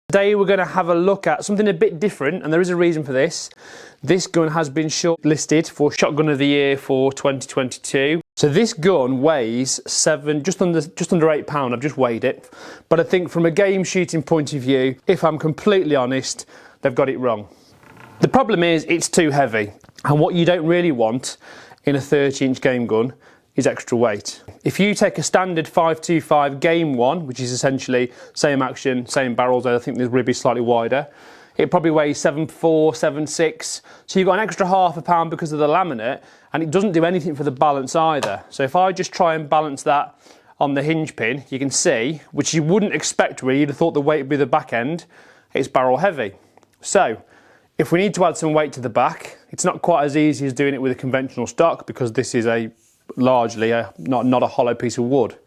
Today we're going to have a look at something a bit different, and there is a reason for this. This gun has been shortlisted for Shotgun of the Year for 2022. So this gun weighs just under 8 pounds. I've just weighed it. But I think from a game shooting point of view, if I'm completely honest, they've got it wrong. The problem is it's too heavy. And what you don't really want in a 30-inch game gun is extra weight. If you take a standard 5.25 game one, which is essentially same action, same barrels, I think the rib is slightly wider, it probably weighs 7.4, 7.6. So you've got an extra ½ pound because of the laminate, and it doesn't do anything for the balance either. So if I just try and balance that on the hinge pin, you can see, which you wouldn't expect really, you'd have thought the weight would be the back end, it's barrel heavy. So if we need to add some weight to the back, it's not quite as easy as doing it with a conventional stock, because this is largely not a hollow piece of wood.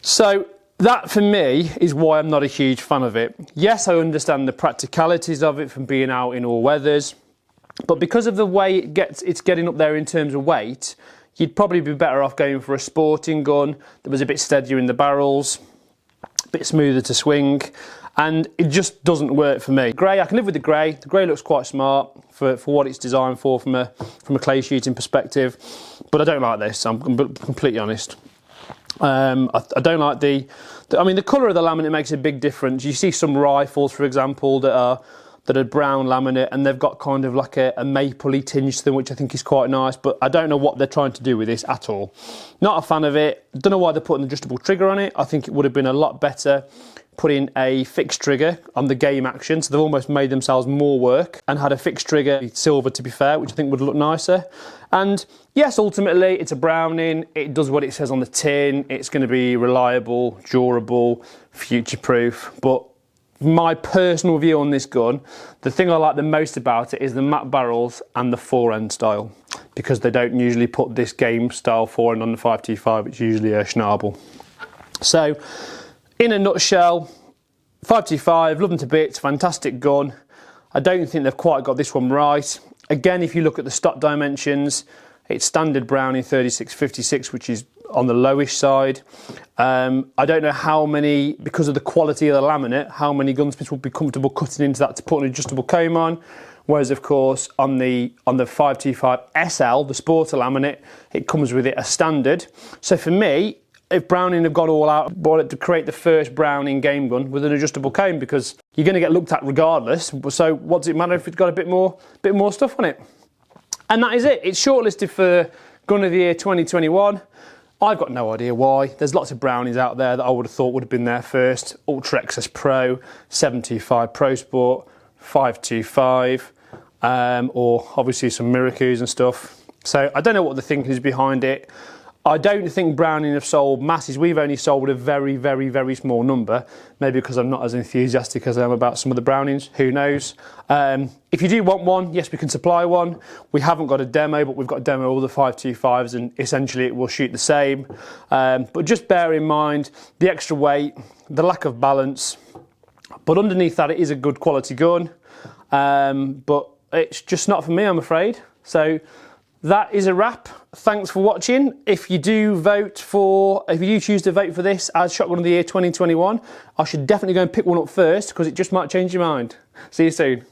So that for me is why I'm not a huge fan of it. Yes, I understand the practicalities of it from being out in all weathers, but because of the way it's getting up there in terms of weight, you'd probably be better off going for a sporting gun that was a bit steadier in the barrels, a bit smoother to swing, and it just doesn't work for me. Grey, I can live with the grey. The grey looks quite smart for what it's designed for from a clay shooting perspective, but I don't like this, I'm completely honest. I don't like the colour of the laminate makes a big difference. You see some rifles, for example, that are brown laminate, and they've got kind of like a mapley tinge to them, which I think is quite nice, but I don't know what they're trying to do with this at all. Not a fan of it. Don't know why they're putting an adjustable trigger on it. I think it would have been a lot better putting a fixed trigger on the game action, so they've almost made themselves more work and had a fixed trigger, silver to be fair, which I think would look nicer. And yes, ultimately it's a Browning, it does what it says on the tin, it's going to be reliable, durable, future-proof, but my personal view on this gun, the thing I like the most about it is the matte barrels and the forend style, because they don't usually put this game style forend on the 5.25, it's usually a Schnabel. So in a nutshell, 5.25, love them to bits, fantastic gun. I don't think they've quite got this one right. Again, if you look at the stock dimensions, it's standard Browning 36-56, which is on the lowish side. I don't know how many, because of the quality of the laminate, how many gunsmiths will be comfortable cutting into that to put an adjustable comb on. Whereas, of course, on the 5.25 SL, the Sporter laminate, it comes with it as standard. So for me, if Browning have gone all out, bought it to create the first Browning game gun with an adjustable comb, because you're going to get looked at regardless. So what does it matter if it's got a bit more stuff on it? And that is it. It's shortlisted for Gun of the Year 2021. I've got no idea why. There's lots of Brownings out there that I would have thought would have been there first. Ultra XS Pro, 725 Pro Sport, 525, or obviously some Miracus and stuff. So I don't know what the thinking is behind it. I don't think Browning have sold masses. We've only sold a very, very, very small number. Maybe because I'm not as enthusiastic as I am about some of the Brownings. Who knows? If you do want one, yes, we can supply one. We haven't got a demo, but we've got a demo of all the 5.25s, and essentially it will shoot the same. But just bear in mind the extra weight, the lack of balance. But underneath that, it is a good quality gun. But it's just not for me, I'm afraid. So that is a wrap. Thanks for watching. If you do choose to vote for this as Shotgun of the Year 2021, I should definitely go and pick one up first, because it just might change your mind. See you soon.